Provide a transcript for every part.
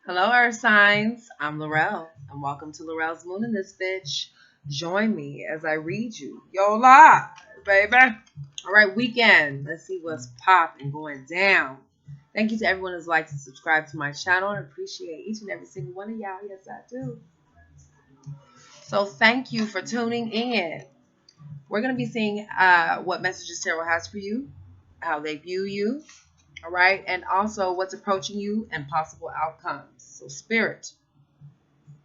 Hello, Earth Signs. I'm Laurel, and welcome to Laurel's Moon in this bitch. Join me as I read you. Yo, live, baby. All right, weekend. Let's see what's popping, going down. Thank you to everyone who's liked and subscribed to my channel. I appreciate each and every single one of y'all. Yes, I do. So, thank you for tuning in. We're going to be seeing what messages Tarot has for you, how they view you, all right, and also what's approaching you and possible outcomes. So, Spirit,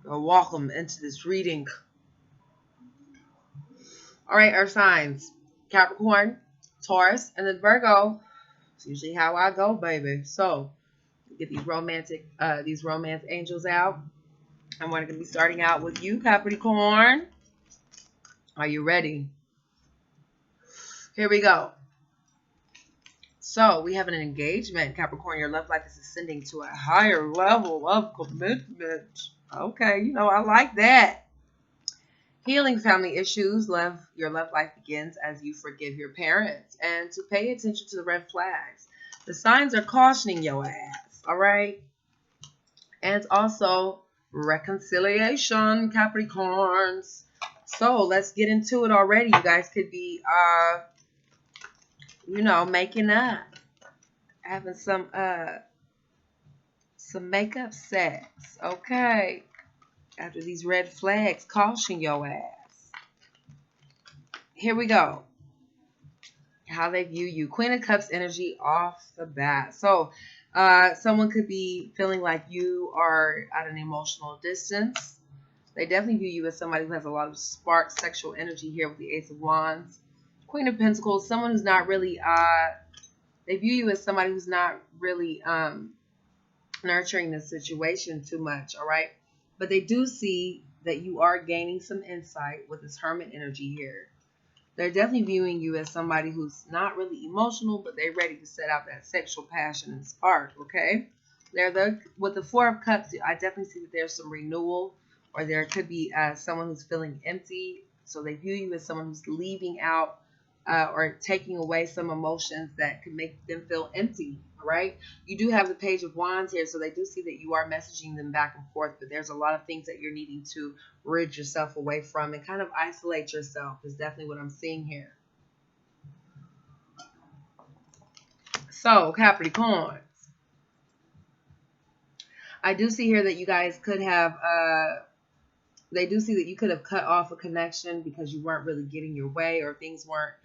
you're welcome into this reading. All right, Earth signs: Capricorn, Taurus, and then Virgo. It's usually how I go, baby. So, get these romance angels out. And we're going to be starting out with you, Capricorn. Are you ready? Here we go. So we have an engagement, Capricorn. Your love life is ascending to a higher level of commitment. Okay, I like that. Healing family issues. Your love life begins as you forgive your parents and to pay attention to the red flags. The signs are cautioning your ass, all right? And also reconciliation, Capricorns. So let's get into it already. You guys could be making up, having some makeup sex, okay? After these red flags caution your ass. Here we go. How they view you. Queen of Cups energy off the bat. So someone could be feeling like you are at an emotional distance. They definitely view you as somebody who has a lot of spark sexual energy here with the Ace of Wands. Queen of Pentacles, someone who's not really, they view you as somebody who's not really nurturing the situation too much, all right? But they do see that you are gaining some insight with this Hermit energy here. They're definitely viewing you as somebody who's not really emotional, but they're ready to set out that sexual passion and spark, okay? With the Four of Cups, I definitely see that there's some renewal, or there could be someone who's feeling empty. So they view you as someone who's leaving out or taking away some emotions that could make them feel empty, all right? You do have the Page of Wands here, so they do see that you are messaging them back and forth, but there's a lot of things that you're needing to rid yourself away from and kind of isolate yourself is definitely what I'm seeing here. So, Capricorns, I do see here that you guys could have, they do see that you could have cut off a connection because you weren't really getting your way or things weren't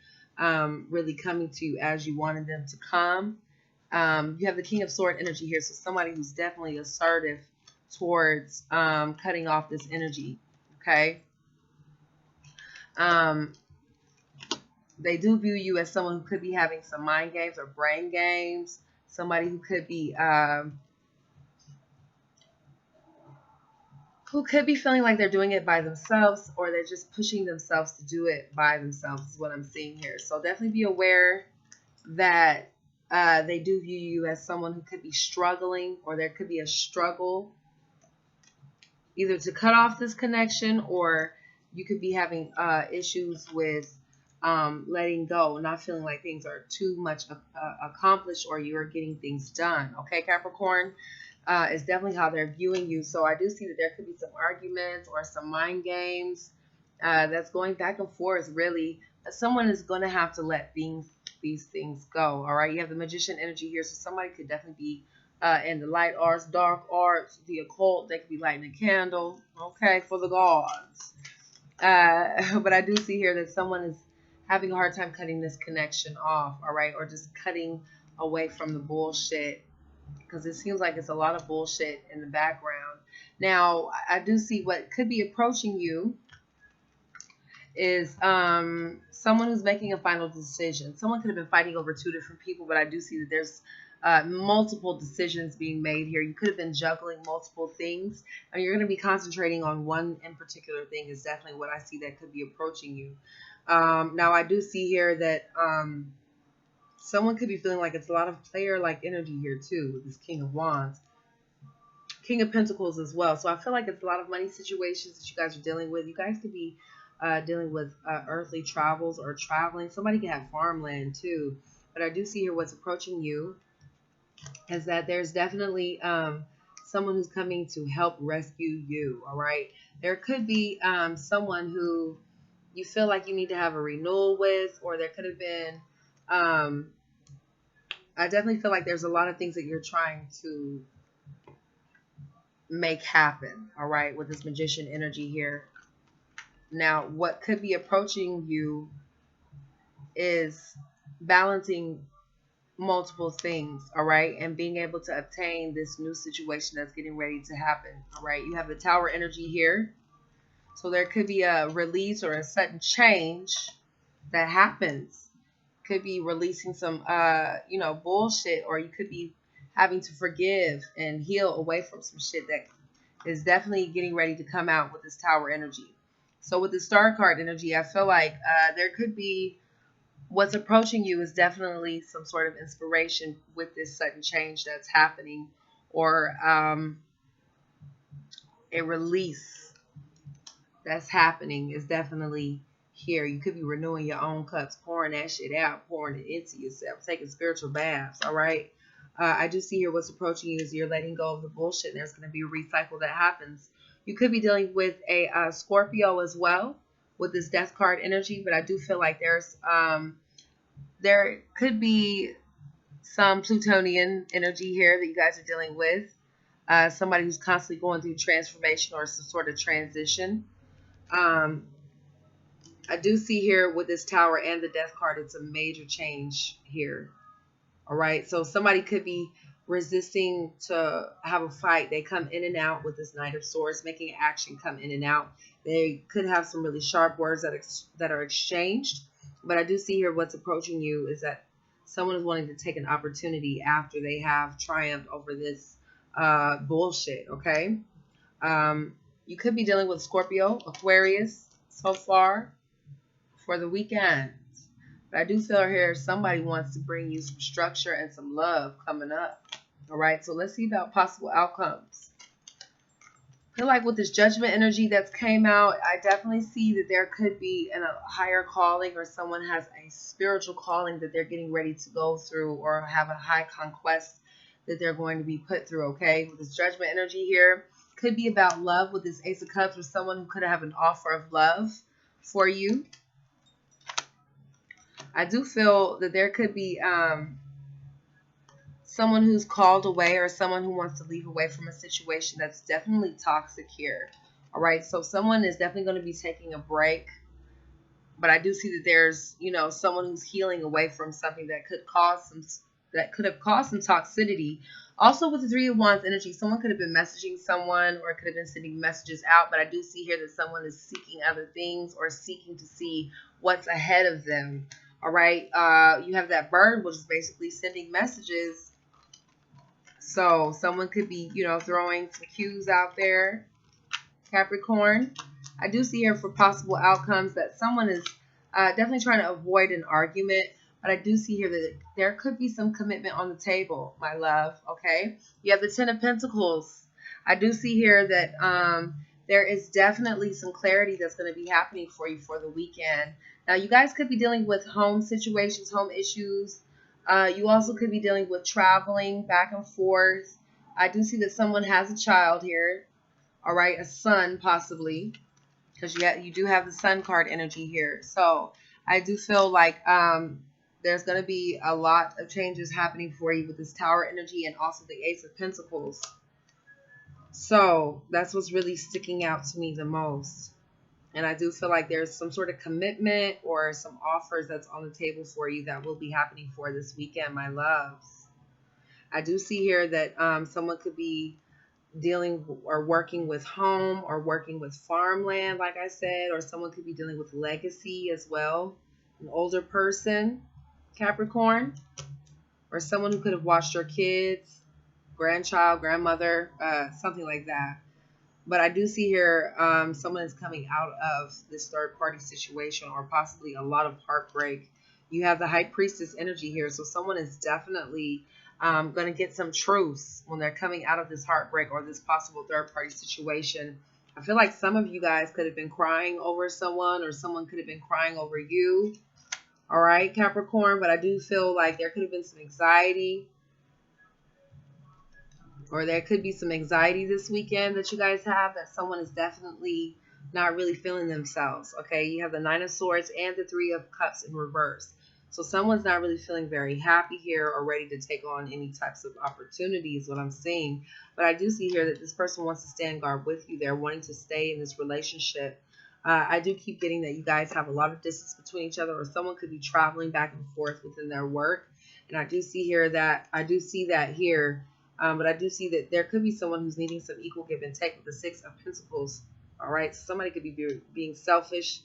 really coming to you as you wanted them to come. You have the King of Sword energy here, so somebody who's definitely assertive towards cutting off this energy, okay? They do view you as someone who could be having some mind games or brain games, somebody who could be feeling like they're doing it by themselves, or they're just pushing themselves to do it by themselves is what I'm seeing here. So definitely be aware that they do view you as someone who could be struggling, or there could be a struggle either to cut off this connection, or you could be having issues with letting go, not feeling like things are too much accomplished or you're getting things done. Okay, Capricorn? Is definitely how they're viewing you. So I do see that there could be some arguments or some mind games that's going back and forth, really. Someone is going to have to let these things go, all right? You have the Magician energy here, so somebody could definitely be in the light arts, dark arts, the occult. They could be lighting a candle, okay, for the gods. But I do see here that someone is having a hard time cutting this connection off, all right, or just cutting away from the bullshit, because it seems like it's a lot of bullshit in the background. Now, I do see what could be approaching you is someone who's making a final decision. Someone could have been fighting over two different people, but I do see that there's multiple decisions being made here. You could have been juggling multiple things, and you're going to be concentrating on one in particular thing is definitely what I see that could be approaching you. Now, I do see here that someone could be feeling like it's a lot of player-like energy here, too, with this King of Wands. King of Pentacles as well. So I feel like it's a lot of money situations that you guys are dealing with. You guys could be dealing with earthly travels or traveling. Somebody could have farmland, too. But I do see here what's approaching you is that there's definitely someone who's coming to help rescue you. All right. There could be someone who you feel like you need to have a renewal with, or there could have been, I definitely feel like there's a lot of things that you're trying to make happen. All right. With this magician energy here. Now, what could be approaching you is balancing multiple things, all right, and being able to obtain this new situation that's getting ready to happen. All right, you have the Tower energy here, so there could be a release or a sudden change that happens. Could be releasing some bullshit, or you could be having to forgive and heal away from some shit that is definitely getting ready to come out with this Tower energy. So with the Star card energy, I feel like there could be, what's approaching you is definitely some sort of inspiration with this sudden change that's happening, or a release that's happening is definitely here. You could be renewing your own cups, pouring that shit out, pouring it into yourself, taking spiritual baths, all right? I do see here what's approaching you is you're letting go of the bullshit, and there's going to be a recycle that happens. You could be dealing with a Scorpio as well with this Death card energy, but I do feel like there could be some Plutonian energy here that you guys are dealing with. Somebody who's constantly going through transformation or some sort of transition. I do see here with this Tower and the Death card, it's a major change here. All right. So somebody could be resisting to have a fight. They come in and out with this Knight of Swords, making action come in and out. They could have some really sharp words that are exchanged. But I do see here what's approaching you is that someone is wanting to take an opportunity after they have triumphed over this bullshit, okay? You could be dealing with Scorpio, Aquarius so far for the weekend. But I do feel here somebody wants to bring you some structure and some love coming up. All right, so let's see about possible outcomes. I feel like with this Judgment energy that's came out, I definitely see that there could be a higher calling, or someone has a spiritual calling that they're getting ready to go through, or have a high conquest that they're going to be put through, okay? With this Judgment energy here, could be about love with this Ace of Cups, or someone who could have an offer of love for you. I do feel that there could be someone who's called away, or someone who wants to leave away from a situation that's definitely toxic here. All right, so someone is definitely going to be taking a break, but I do see that there's, someone who's healing away from something that could have caused some toxicity. Also with the Three of Wands energy, someone could have been messaging someone, or could have been sending messages out, but I do see here that someone is seeking other things, or seeking to see what's ahead of them. All right, you have that bird, which is basically sending messages. So someone could be, throwing some cues out there, Capricorn. I do see here for possible outcomes that someone is definitely trying to avoid an argument. But I do see here that there could be some commitment on the table, my love, okay? You have the Ten of Pentacles. I do see here that there is definitely some clarity that's going to be happening for you for the weekend. Now, you guys could be dealing with home situations, home issues. You also could be dealing with traveling back and forth. I do see that someone has a child here. All right, a son possibly, because you do have the Sun card energy here. So I do feel like there's going to be a lot of changes happening for you with this Tower energy, and also the Ace of Pentacles. So that's what's really sticking out to me the most. And I do feel like there's some sort of commitment or some offers that's on the table for you that will be happening for this weekend, my loves. I do see here that someone could be dealing or working with home, or working with farmland, like I said, or someone could be dealing with legacy as well. An older person, Capricorn, or someone who could have watched your kids, grandchild, grandmother, something like that. But I do see here someone is coming out of this third-party situation, or possibly a lot of heartbreak. You have the High Priestess energy here. So someone is definitely going to get some truths when they're coming out of this heartbreak or this possible third-party situation. I feel like some of you guys could have been crying over someone, or someone could have been crying over you. All right, Capricorn. But I do feel like there could have been some anxiety. Or there could be some anxiety this weekend that you guys have, that someone is definitely not really feeling themselves. Okay, you have the Nine of Swords and the Three of Cups in reverse. So someone's not really feeling very happy here or ready to take on any types of opportunities, what I'm seeing. But I do see here that this person wants to stand guard with you. They're wanting to stay in this relationship. I do keep getting that you guys have a lot of distance between each other, or someone could be traveling back and forth within their work. And I do see that here. But I do see that there could be someone who's needing some equal give and take with the Six of Pentacles. All right, so somebody could be being selfish.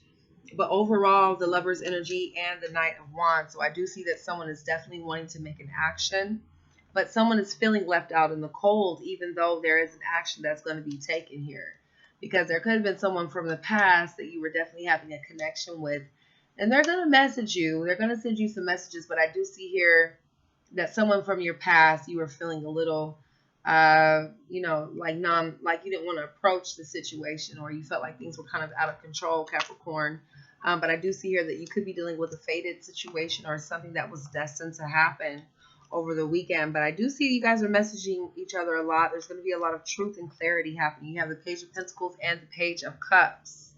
But overall, the Lover's energy and the Knight of Wands. So I do see that someone is definitely wanting to make an action. But someone is feeling left out in the cold, even though there is an action that's going to be taken here. Because there could have been someone from the past that you were definitely having a connection with. And they're going to message you. They're going to send you some messages. But I do see here that someone from your past, you were feeling a little, like you didn't want to approach the situation, or you felt like things were kind of out of control, Capricorn. But I do see here that you could be dealing with a fated situation or something that was destined to happen over the weekend. But I do see you guys are messaging each other a lot. There's going to be a lot of truth and clarity happening. You have the Page of Pentacles and the Page of Cups.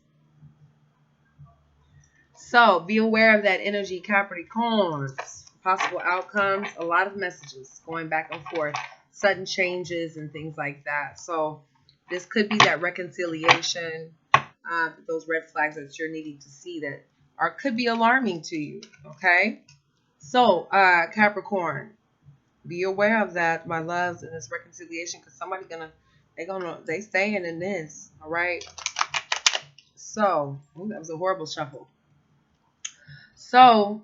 So be aware of that energy, Capricorns. Possible outcomes, a lot of messages going back and forth, sudden changes and things like that. So this could be that reconciliation, those red flags that you're needing to see that could be alarming to you. Okay, so Capricorn, be aware of that, my loves, in this reconciliation, because somebody's they staying in this. All right. So that was a horrible shuffle. So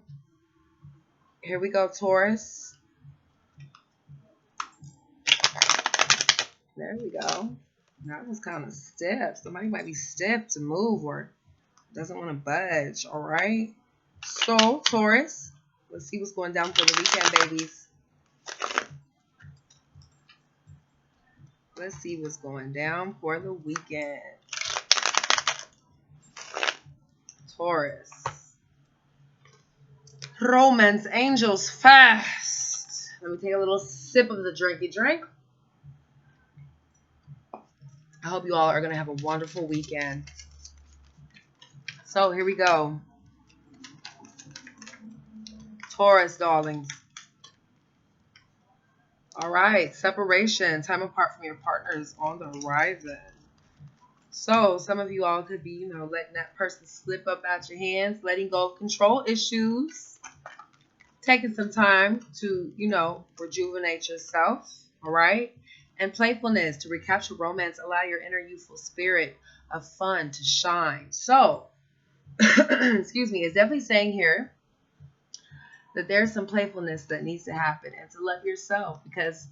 here we go, Taurus. There we go. That was kind of stiff. Somebody might be stiff to move or doesn't want to budge. All right. So, Taurus, let's see what's going down for the weekend, babies. Let's see what's going down for the weekend. Taurus. Romance, angels, fast. Let me take a little sip of the drinky drink. I hope you all are going to have a wonderful weekend. So here we go. Taurus, darlings. All right, separation, time apart from your partners on the horizon. So some of you all could be, letting that person slip up out your hands, letting go of control issues, taking some time to, rejuvenate yourself, all right? And playfulness to recapture romance, allow your inner youthful spirit of fun to shine. So, excuse me, it's definitely saying here that there's some playfulness that needs to happen, and to love yourself, because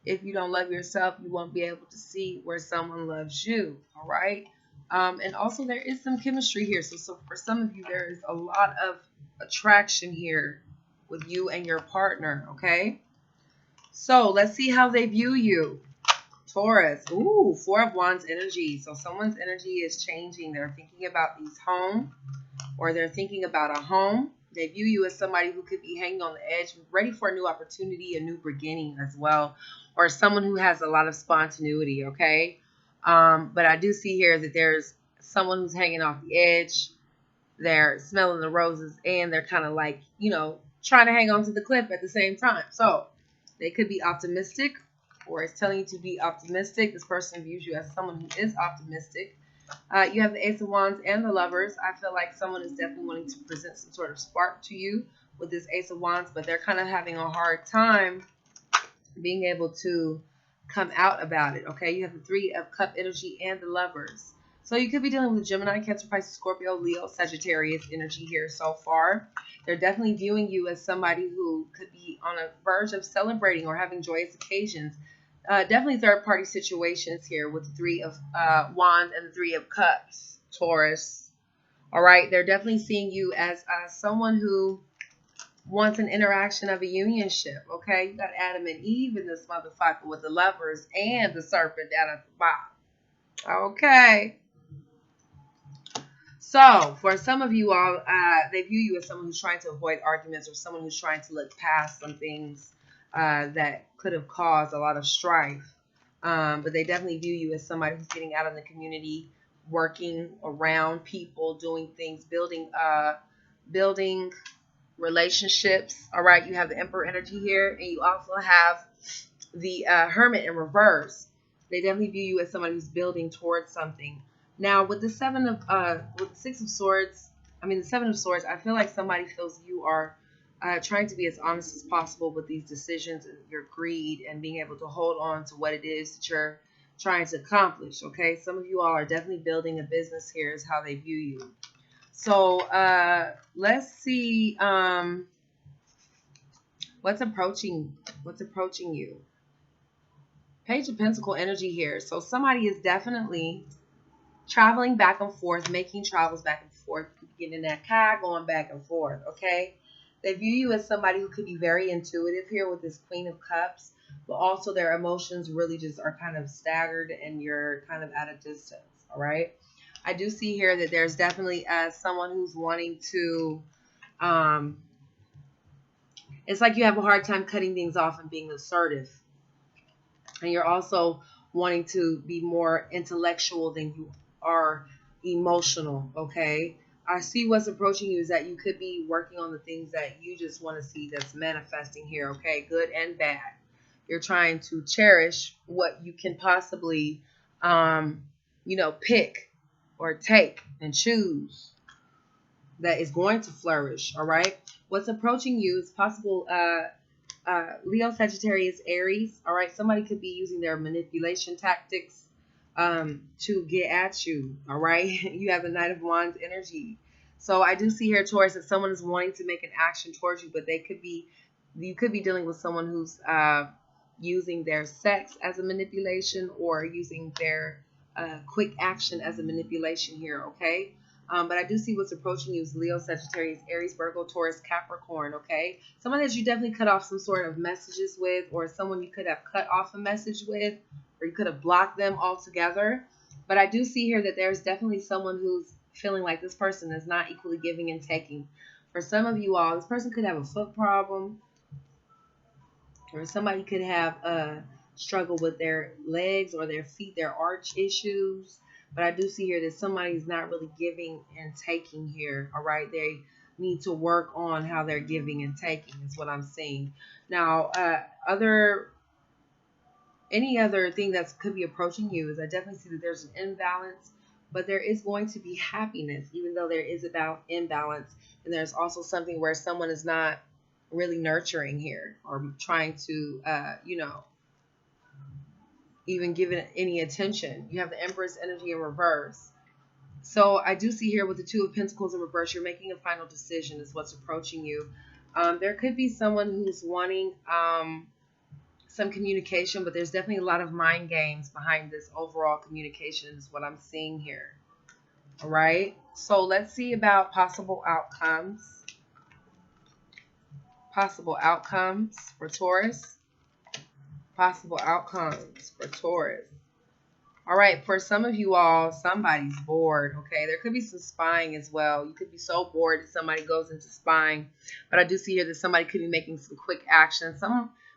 if you don't love yourself, you won't be able to see where someone loves you, all right? And also there is some chemistry here. So for some of you, there is a lot of attraction here with you and your partner, okay? So let's see how they view you. Taurus. Ooh, Four of Wands energy. So someone's energy is changing. They're thinking about these home, or they're thinking about a home. They view you as somebody who could be hanging on the edge, ready for a new opportunity, a new beginning as well, or someone who has a lot of spontaneity, okay? But I do see here that there's someone who's hanging off the edge. They're smelling the roses, and they're kind of like, trying to hang on to the cliff at the same time. So they could be optimistic, or it's telling you to be optimistic. This person views you as someone who is optimistic. You have the Ace of Wands and the Lovers. I feel like someone is definitely wanting to present some sort of spark to you with this Ace of Wands, but they're kind of having a hard time being able to come out about it, okay? You have the Three of Cup energy and the Lovers. So you could be dealing with Gemini, Cancer, Pisces, Scorpio, Leo, Sagittarius energy here so far. They're definitely viewing you as somebody who could be on a verge of celebrating or having joyous occasions. Definitely third-party situations here with the Three of Wands and the Three of Cups, Taurus. All right, they're definitely seeing you as someone who wants an interaction of a unionship, okay? You got Adam and Eve in this motherfucker with the Lovers and the serpent down at the bottom. Okay. So, for some of you all, they view you as someone who's trying to avoid arguments, or someone who's trying to look past some things that could have caused a lot of strife. But they definitely view you as somebody who's getting out in the community, working around people, doing things, building relationships. All right, you have the Emperor energy here, and you also have the Hermit in reverse. They definitely view you as somebody who's building towards something. Now, with the with the Six of Swords, the Seven of Swords, I feel like somebody feels you are trying to be as honest as possible with these decisions, and your greed, and being able to hold on to what it is that you're trying to accomplish. Okay, some of you all are definitely building a business here, is how they view you. So let's see what's approaching you. Page of Pentacle energy here. So somebody is definitely traveling back and forth, making travels back and forth, getting in that car, going back and forth, okay? They view you as somebody who could be very intuitive here with this Queen of Cups, but also their emotions really just are kind of staggered and you're kind of at a distance, all right? I do see here that there's definitely someone who's wanting to, it's like you have a hard time cutting things off and being assertive. And you're also wanting to be more intellectual than you are emotional, okay? I see what's approaching you is that you could be working on the things that you just want to see that's manifesting here, okay? Good and bad. You're trying to cherish what you can possibly, pick or take and choose that is going to flourish, all right? What's approaching you is possible Leo, Sagittarius, Aries. All right, somebody could be using their manipulation tactics to get at you. All right, you have the Knight of Wands energy. So I do see here, Taurus, that someone is wanting to make an action towards you, but you could be dealing with someone who's using their sex as a manipulation or using their quick action as a manipulation here. Okay. But I do see what's approaching you is Leo, Sagittarius, Aries, Virgo, Taurus, Capricorn, okay? Someone that you definitely cut off some sort of messages with, or someone you could have cut off a message with, or you could have blocked them altogether. But I do see here that there's definitely someone who's feeling like this person is not equally giving and taking. For some of you all, this person could have a foot problem, or somebody could have a struggle with their legs or their feet, their arch issues. But I do see here that somebody's not really giving and taking here. All right. They need to work on how they're giving and taking is what I'm seeing. Now, any other thing that could be approaching you is I definitely see that there's an imbalance, but there is going to be happiness, even though there is about imbalance. And there's also something where someone is not really nurturing here or trying to, even give it any attention. You have the Empress energy in reverse. So I do see here with the Two of Pentacles in reverse, you're making a final decision is what's approaching you. There could be someone who's wanting some communication, but there's definitely a lot of mind games behind this overall communication is what I'm seeing here. All right. So let's see about possible outcomes. Possible outcomes for Taurus. Possible outcomes for Taurus. All right, for some of you all, somebody's bored, okay? There could be some spying as well. You could be so bored that somebody goes into spying. But I do see here that somebody could be making some quick action.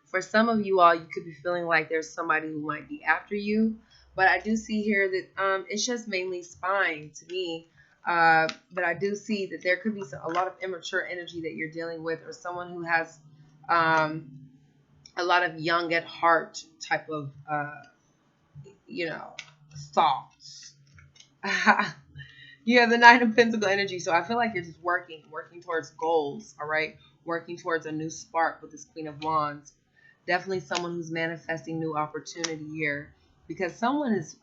For some of you all, you could be feeling like there's somebody who might be after you. But I do see here that it's just mainly spying to me. But I do see that there could be a lot of immature energy that you're dealing with, or someone who has a lot of young at heart type of, thoughts. You have the Nine of Pentacle energy, so I feel like you're just working towards goals, all right? Working towards a new spark with this Queen of Wands. Definitely someone who's manifesting new opportunity here, because someone is,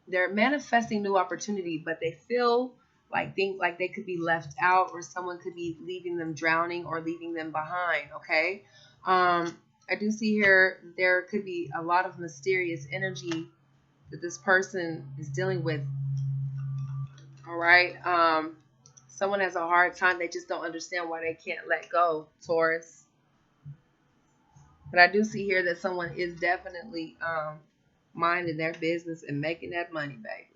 they're manifesting new opportunity, but they feel like they could be left out, or someone could be leaving them drowning or leaving them behind, okay? I do see here there could be a lot of mysterious energy that this person is dealing with. All right. Someone has a hard time. They just don't understand why they can't let go, Taurus. But I do see here that someone is definitely minding their business and making that money, baby.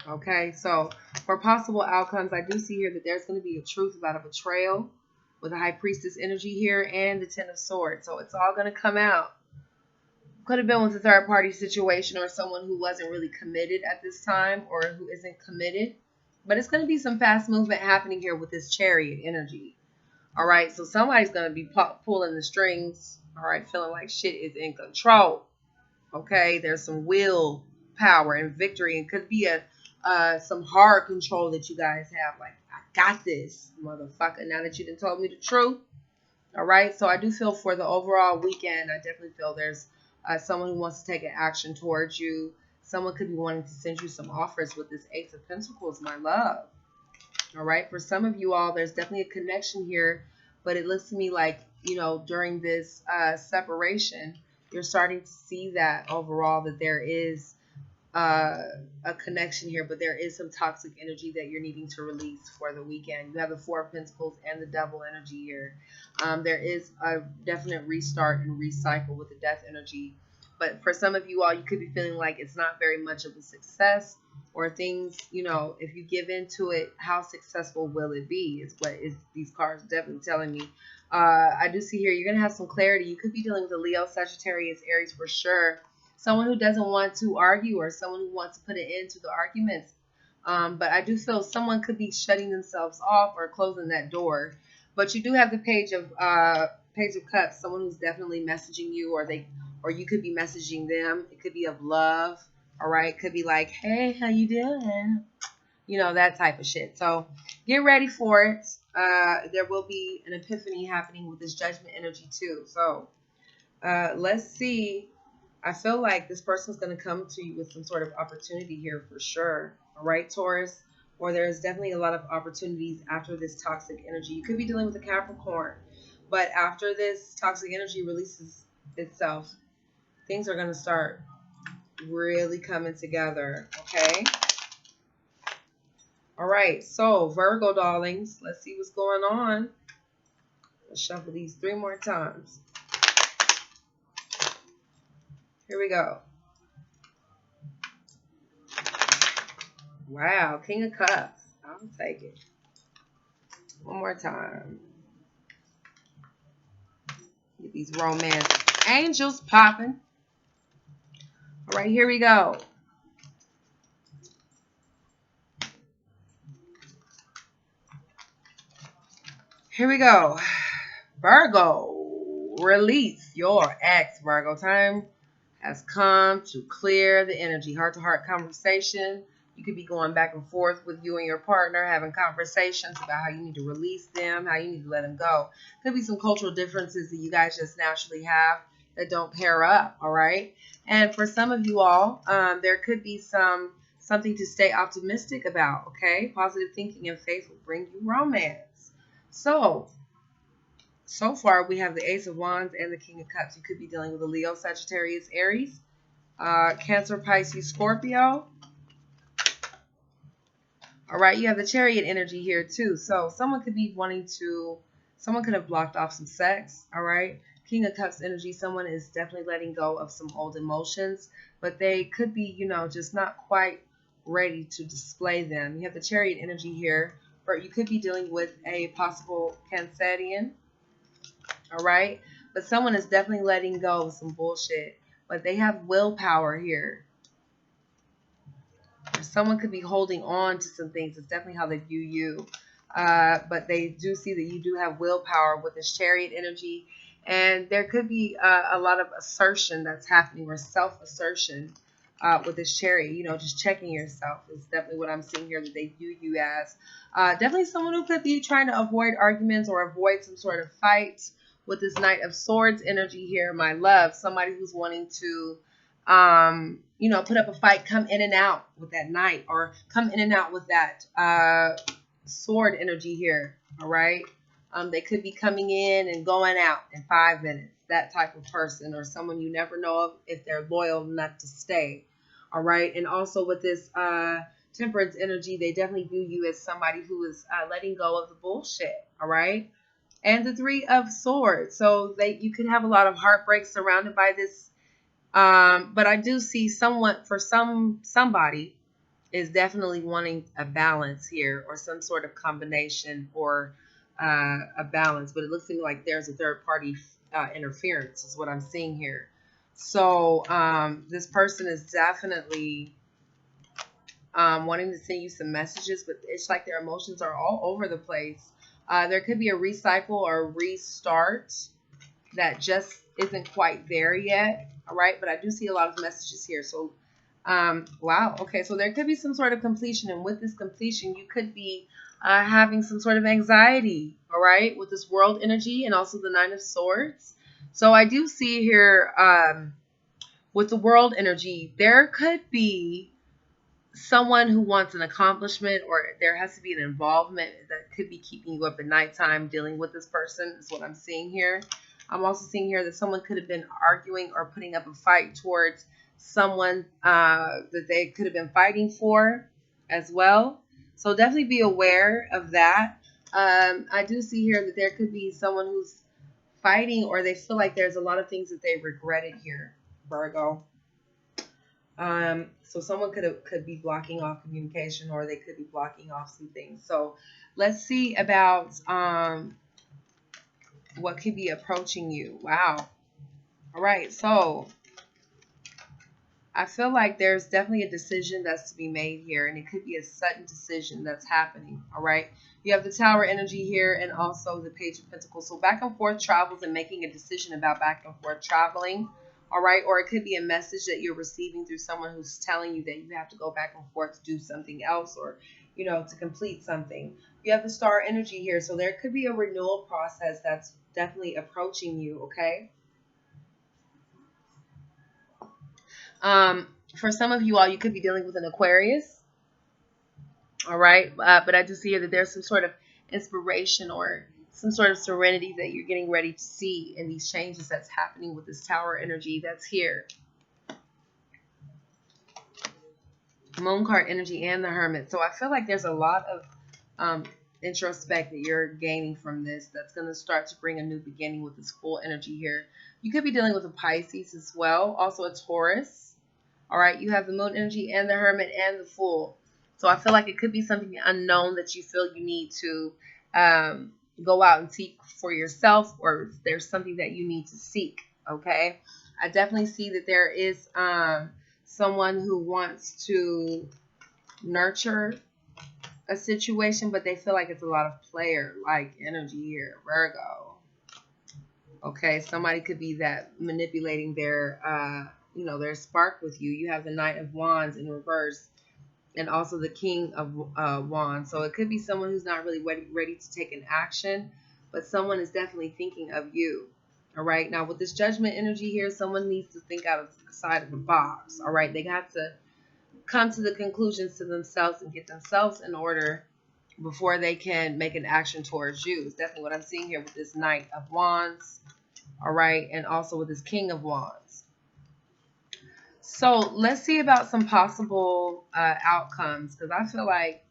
Okay, so for possible outcomes, I do see here that there's going to be a truth about a betrayal with a High Priestess energy here and the Ten of Swords. So it's all going to come out. Could have been with a third party situation or someone who wasn't really committed at this time or who isn't committed. But it's going to be some fast movement happening here with this chariot energy. All right. So somebody's going to be pulling the strings. All right. Feeling like shit is in control. Okay. There's some will power and victory. It could be some hard control that you guys have. Like, I got this, motherfucker. Now that you done told me the truth. All right. So I do feel for the overall weekend, I definitely feel there's someone who wants to take an action towards you. Someone could be wanting to send you some offers with this Ace of Pentacles, my love. All right. For some of you all, there's definitely a connection here, but it looks to me like, you know, during this separation, you're starting to see that overall that there is a connection here, but there is some toxic energy that you're needing to release for the weekend. You have the Four of Pentacles and the Devil energy here. There is a definite restart and recycle with the Death energy. But for some of you all, you could be feeling like it's not very much of a success, or things, you know, if you give into it, how successful will it be is what is these cards definitely telling me. I do see here you're going to have some clarity. You could be dealing with a Leo, Sagittarius, Aries for sure. Someone who doesn't want to argue or someone who wants to put an end to the arguments. But I do feel someone could be shutting themselves off or closing that door. But you do have the Page of Cups, someone who's definitely messaging you, or you could be messaging them. It could be of love, all right? It could be like, hey, how you doing? You know, that type of shit. So get ready for it. There will be an epiphany happening with this Judgment energy too. So let's see. I feel like this person's going to come to you with some sort of opportunity here for sure. All right, Taurus? Or there's definitely a lot of opportunities after this toxic energy. You could be dealing with a Capricorn. But after this toxic energy releases itself, things are going to start really coming together. Okay? All right. So, Virgo, darlings, let's see what's going on. Let's shuffle these 3 more times. Here we go. Wow, King of Cups. I'll take it. One more time. Get these romance angels popping. All right, here we go. Here we go. Virgo, release your ex, Virgo. Time has come to clear the energy. Heart-to-heart conversation. You could be going back and forth with you and your partner, having conversations about how you need to release them, how you need to let them go. Could be some cultural differences that you guys just naturally have that don't pair up, all right? And for some of you all, there could be something to stay optimistic about, okay? Positive thinking and faith will bring you romance. So far we have the Ace of Wands and the King of Cups. You could be dealing with a Leo, Sagittarius, Aries, Cancer, Pisces, Scorpio. All right, you have the Chariot energy here too. So someone could be someone could have blocked off some sex, all right? King of Cups energy, someone is definitely letting go of some old emotions, but they could be, you know, just not quite ready to display them. You have the Chariot energy here, or you could be dealing with a possible Cancerian, all right? But someone is definitely letting go of some bullshit, but they have willpower here. Someone could be holding on to some things. It's definitely how they view you. But they do see that you do have willpower with this Chariot energy. And there could be a lot of assertion that's happening, or self-assertion with this Chariot. You know, just checking yourself is definitely what I'm seeing here that they view you as. Definitely someone who could be trying to avoid arguments or avoid some sort of fight with this Knight of Swords energy here, my love. Somebody who's wanting to you know, put up a fight, come in and out with that knight, or come in and out with that sword energy here, all right? They could be coming in and going out in 5 minutes, that type of person, or someone you never know of if they're loyal enough to stay, all right? And also with this Temperance energy, they definitely view you as somebody who is letting go of the bullshit, all right? And the Three of Swords, so you could have a lot of heartbreak surrounded by this. But I do see somebody is definitely wanting a balance here, or some sort of combination, or a balance. But it looks to me like there's a third party interference is what I'm seeing here. So this person is definitely wanting to send you some messages, but it's like their emotions are all over the place. There could be a recycle or a restart that just isn't quite there yet. All right, but I do see a lot of messages here. So, wow. Okay, so there could be some sort of completion, and with this completion, you could be having some sort of anxiety. All right, with this world energy and also the Nine of Swords. So I do see here with the world energy, there could be someone who wants an accomplishment, or there has to be an involvement that could be keeping you up at nighttime dealing with this person is what I'm seeing here. I'm also seeing here that someone could have been arguing or putting up a fight towards someone that they could have been fighting for as well. So definitely be aware of that. I do see here that there could be someone who's fighting, or they feel like there's a lot of things that they regretted here, Virgo. So someone could be blocking off communication, or they could be blocking off some things. So let's see about what could be approaching you. Wow. All right. So I feel like there's definitely a decision that's to be made here, and it could be a sudden decision that's happening. All right. You have the Tower energy here and also the Page of Pentacles. So back and forth travels and making a decision about back and forth traveling. All right. Or it could be a message that you're receiving through someone who's telling you that you have to go back and forth to do something else, or, you know, to complete something. You have the Star energy here. So there could be a renewal process that's definitely approaching you. Okay. For some of you all, you could be dealing with an Aquarius. All right. But I do see here that there's some sort of inspiration or some sort of serenity that you're getting ready to see in these changes that's happening with this Tower energy that's here. Moon card energy and the Hermit. So I feel like there's a lot of introspect that you're gaining from this that's going to start to bring a new beginning with this full energy here. You could be dealing with a Pisces as well. Also a Taurus. All right, you have the Moon energy and the Hermit and the Fool. So I feel like it could be something unknown that you feel you need to go out and seek for yourself, or there's something that you need to seek, okay? I definitely see that there is someone who wants to nurture a situation, but they feel like it's a lot of player-like energy here, Virgo. Okay, somebody could be that manipulating their their spark with you. You have the Knight of Wands in reverse and also the King of Wands. So it could be someone who's not really ready to take an action, but someone is definitely thinking of you. All right. Now with this Judgment energy here, someone needs to think outside of the box. All right. They have to come to the conclusions to themselves and get themselves in order before they can make an action towards you. It's definitely what I'm seeing here with this Knight of Wands. All right. And also with this King of Wands. So let's see about some possible outcomes, because I feel like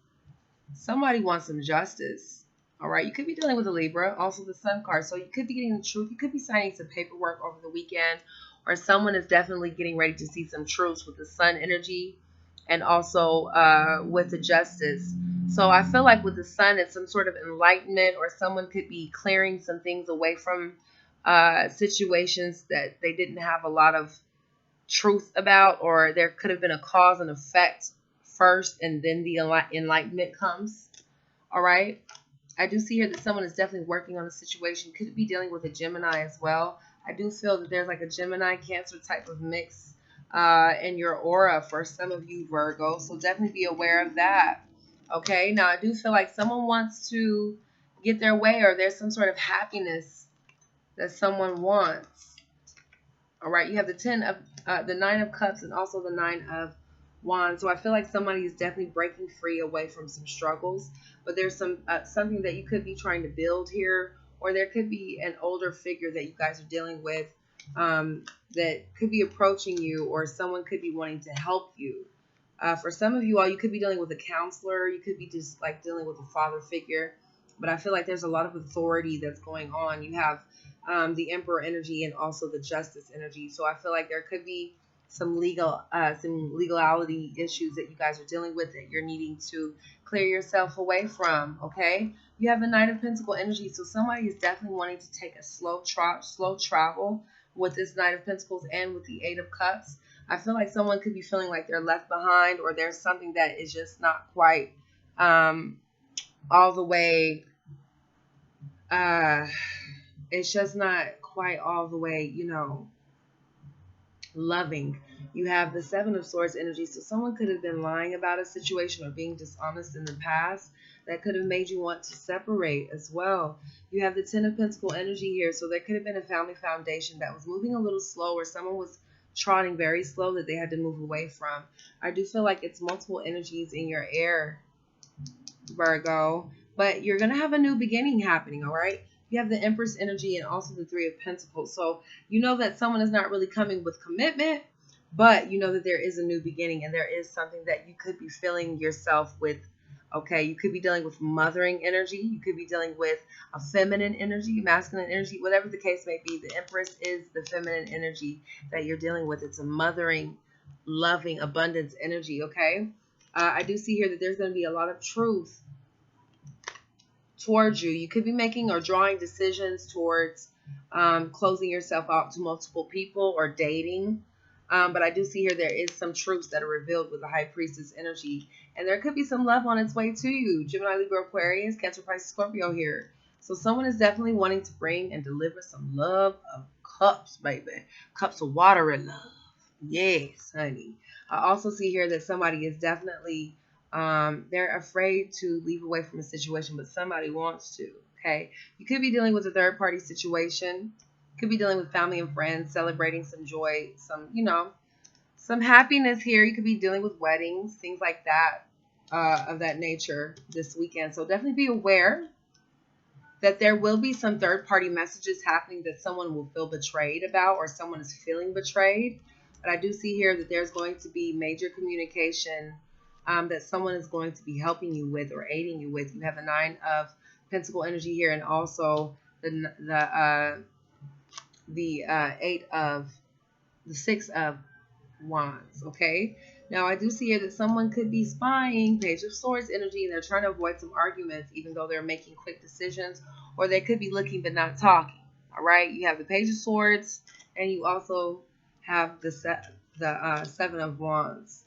somebody wants some justice. All right. You could be dealing with a Libra, also the Sun card. So you could be getting the truth. You could be signing some paperwork over the weekend, or someone is definitely getting ready to see some truths with the Sun energy and also with the Justice. So I feel like with the Sun, it's some sort of enlightenment, or someone could be clearing some things away from situations that they didn't have a lot of truth about, or there could have been a cause and effect first and then the enlightenment comes. All right. I do see here that someone is definitely working on a situation. Could be dealing with a Gemini as well. I do feel that there's like a Gemini Cancer type of mix in your aura for some of you, Virgo. So definitely be aware of that. Okay. Now I do feel like someone wants to get their way, or there's some sort of happiness that someone wants. All right, you have the Nine of Cups and also the Nine of Wands. So I feel like somebody is definitely breaking free away from some struggles, but there's some something that you could be trying to build here, or there could be an older figure that you guys are dealing with that could be approaching you, or someone could be wanting to help you. For some of you all, you could be dealing with a counselor. You could be just like dealing with a father figure, but I feel like there's a lot of authority that's going on. You have the Emperor energy and also the Justice energy. So I feel like there could be some legality issues that you guys are dealing with that you're needing to clear yourself away from. Okay. You have the Knight of Pentacle energy. So somebody is definitely wanting to take a slow travel with this Knight of Pentacles and with the Eight of Cups. I feel like someone could be feeling like they're left behind, or there's something that is just not quite all the way, it's just not quite all the way, you know, loving. You have the Seven of Swords energy, so someone could have been lying about a situation or being dishonest in the past. That could have made you want to separate as well. You have the Ten of Pentacles energy here, so there could have been a family foundation that was moving a little slow, or someone was trotting very slow that they had to move away from. I do feel like it's multiple energies in your air, Virgo, but you're going to have a new beginning happening, all right? You have the Empress energy and also the Three of Pentacles. So you know that someone is not really coming with commitment, but you know that there is a new beginning, and there is something that you could be filling yourself with. Okay, you could be dealing with mothering energy. You could be dealing with a feminine energy, masculine energy, whatever the case may be. The Empress is the feminine energy that you're dealing with. It's a mothering, loving, abundance energy, okay? I do see here that there's going to be a lot of truth towards you. You could be making or drawing decisions towards closing yourself out to multiple people or dating. But I do see here there is some truths that are revealed with the High Priestess energy. And there could be some love on its way to you. Gemini, Libra, Aquarius, Cancer, Pisces, Scorpio here. So someone is definitely wanting to bring and deliver some love of cups, baby. Cups of water and love. Yes, honey. I also see here that somebody is definitely, they're afraid to leave away from a situation, but somebody wants to, okay? You could be dealing with a third-party situation. Could be dealing with family and friends, celebrating some joy, some, you know, some happiness here. You could be dealing with weddings, things like that, of that nature this weekend. So definitely be aware that there will be some third-party messages happening that someone will feel betrayed about, or someone is feeling betrayed. But I do see here that there's going to be major communication that someone is going to be helping you with or aiding you with. You have the Nine of Pentacles energy here, and also the Six of Wands, okay? Now, I do see here that someone could be spying, Page of Swords energy, and they're trying to avoid some arguments, even though they're making quick decisions, or they could be looking but not talking, all right? You have the Page of Swords, and you also have the Seven of Wands,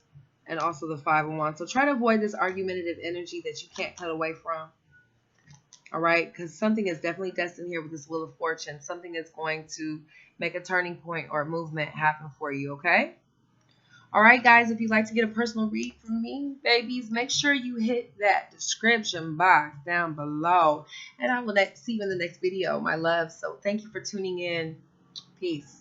and also the Five of Wands. So try to avoid this argumentative energy that you can't cut away from. All right, because something is definitely destined here with this Wheel of Fortune. Something is going to make a turning point or a movement happen for you, okay? All right, guys, if you'd like to get a personal read from me, babies, make sure you hit that description box down below. And I will see you in the next video, my love. So thank you for tuning in. Peace.